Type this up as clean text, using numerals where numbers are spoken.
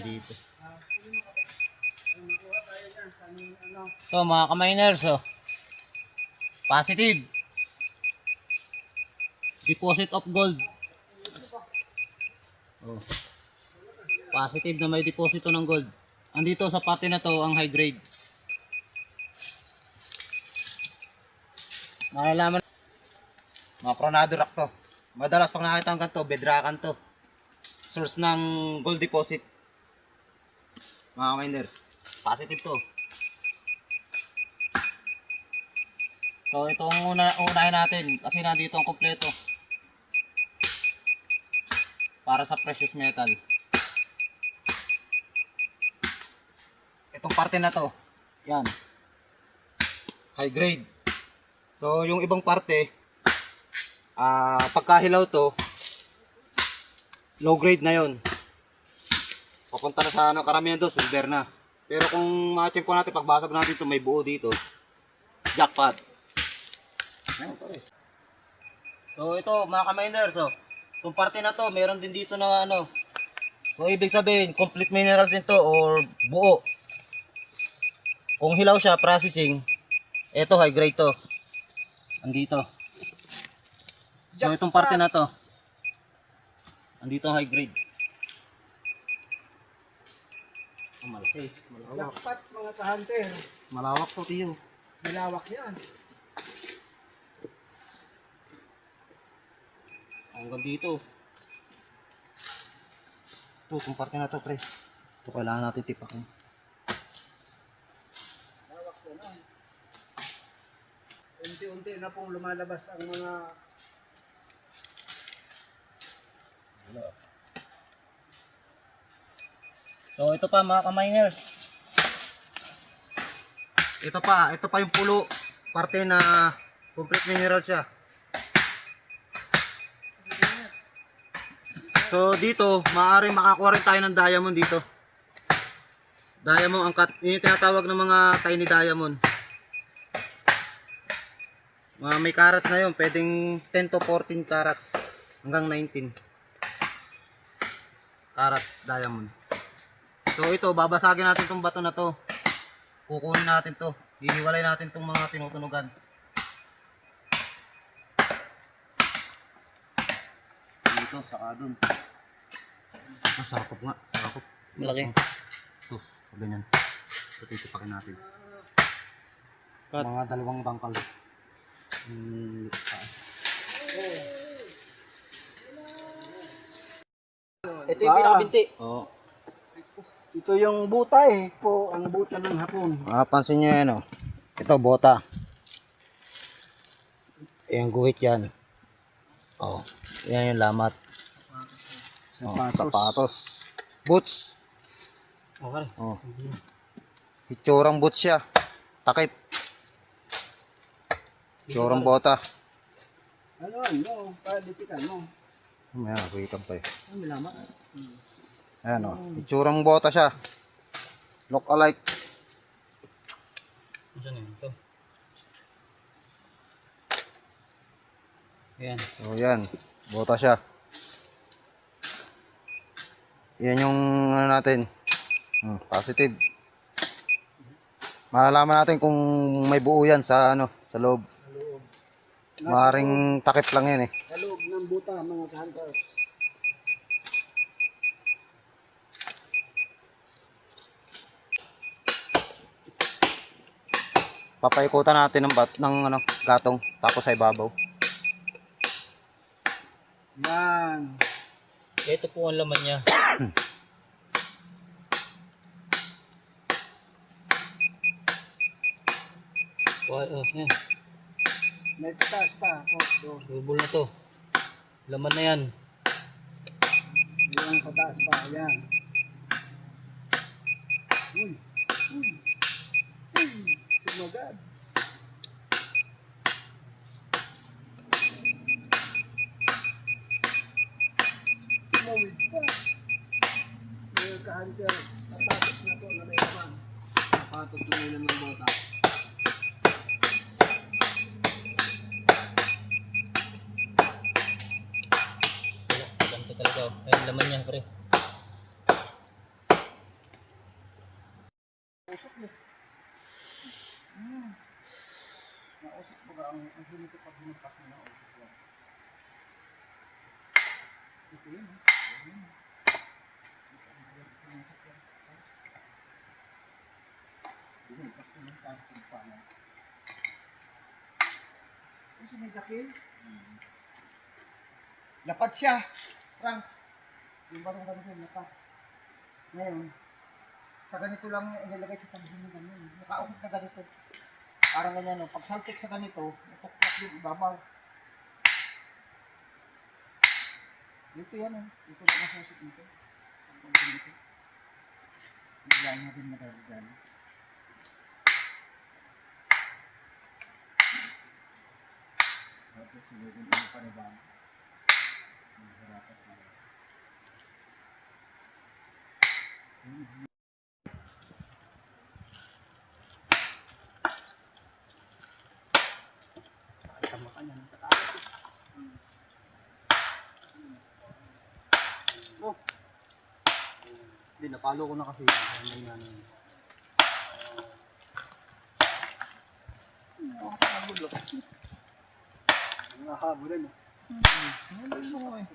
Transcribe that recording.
dito. So mga ka-miners, oh. Positive. Deposit of gold. Oh. Positive na may deposito ng gold. Andito sa pati na to ang high grade. Malalaman mga Coronado rock to. Madalas pag nakita ang ganito, bedrakan to. Source ng gold deposit. Mga miners, positive to. So ito ang unahin natin kasi nandito ang kompleto. Para sa precious metal. Itong parte na to, yan. High grade. So yung ibang parte, pagkahilaw to, low grade na yon. Papunta na sa karamihan doon, silver na. Pero kung ma-check po natin, pagbasag natin ito, may buo dito. Jackpot. Ayun, pare. So ito mga ka-miners, oh. Itong parte na to, meron din dito na ano. So ibig sabihin, complete mineral din to or buo. Kung hilaw siya, processing, ito high grade to. Andito. So itong parte na to, andito high grade. Oh, malaki. Malawak. Dapat mga ka-hunter. Malawak to, tiyo. Malawak yan. Hanggang dito. Ito, itong parte na to, pre. Ito kailangan natin tipakin. Malawak po na. Unti-unti na pong lumalabas ang mga So ito pa mga ka-miners. Ito pa yung pulo. Parte na complete mineral siya. So dito, maaaring makakuha rin tayo ng diamond dito. Diamond angkat, yun yung tinatawag ng mga tiny diamond. Mga may carats na yun, pwedeng 10 to 14 carats hanggang 19 carats diamond. So ito, babasagin natin tong bato na to. Kukunin natin to. Hihiwalay natin tong mga tinutunugan. Dito, saka dun. Sakop nga, sakop. Malaki. Ito, ganyan. Ito, titipakin natin. Mga dalawang bangkal. Ito yung pinakabinti. Oo. ito yung buta po, ang buta ng hapon. Pansin nyo yan, oh. Ito, bota. Yung guhit yan. Oh, yan yung lamat. Sapatos. Sapatos. Boots. Okay. Oh. Itsurang boots siya. Takip. Itsurang bota. Ano, palitikan mo. Ayan, kuhitan pa eh. Ano, lamat? Ayan, oh. Itsurang bota siya. Look alike. Saan yun? Ito. Ayan. So yan, bota siya. Yan yung ano natin. Positive. Malalaman natin kung may buo yan sa ano, sa loob. Maring takip lang yan eh. Sa loob ng buta, mga ka-hunters. Papaikutan natin ng ano, gatong tapos ay babaw. Yan. Ito po ang laman niya. Yan. May taas pa. Bubol na to. Laman na yan. Yung pataas pa. Yan. Uy. Sumagad. Tumawid pa. Mga ka-hunters. Sapatos na to na may laman. Sapatos na may laman ng bota. Ganito talaga. Ayan laman niya, pre. nausok eh. Nausok baga ang sinito pag hinagpas mo nausok yan. Ito yun eh. Ayun. Nausok yan. Hinagpas mo yung plastic pa na. Kasi may dakil. Lapad siya. Frank. Yung barong ganito yung lapad. Ngayon, sa ganito lang inilagay sa tambin mo ganyan. Nakaukot na ganito. Parang ganyan, no? Pag saltik sa ganito, natuktok yung ibabaw. Dito yan, oh. Dito na masusik dito. Ang dito. Biglaan na din madaligan. Tapos, sinigin mo pa na ba? Mahirapat na. Tama ka na. Natatakot eh. Oh. Hindi, napalo ko na kasi. Hindi nga naman. Nakakabog lang. Nakahabulan eh. Ano mo eh?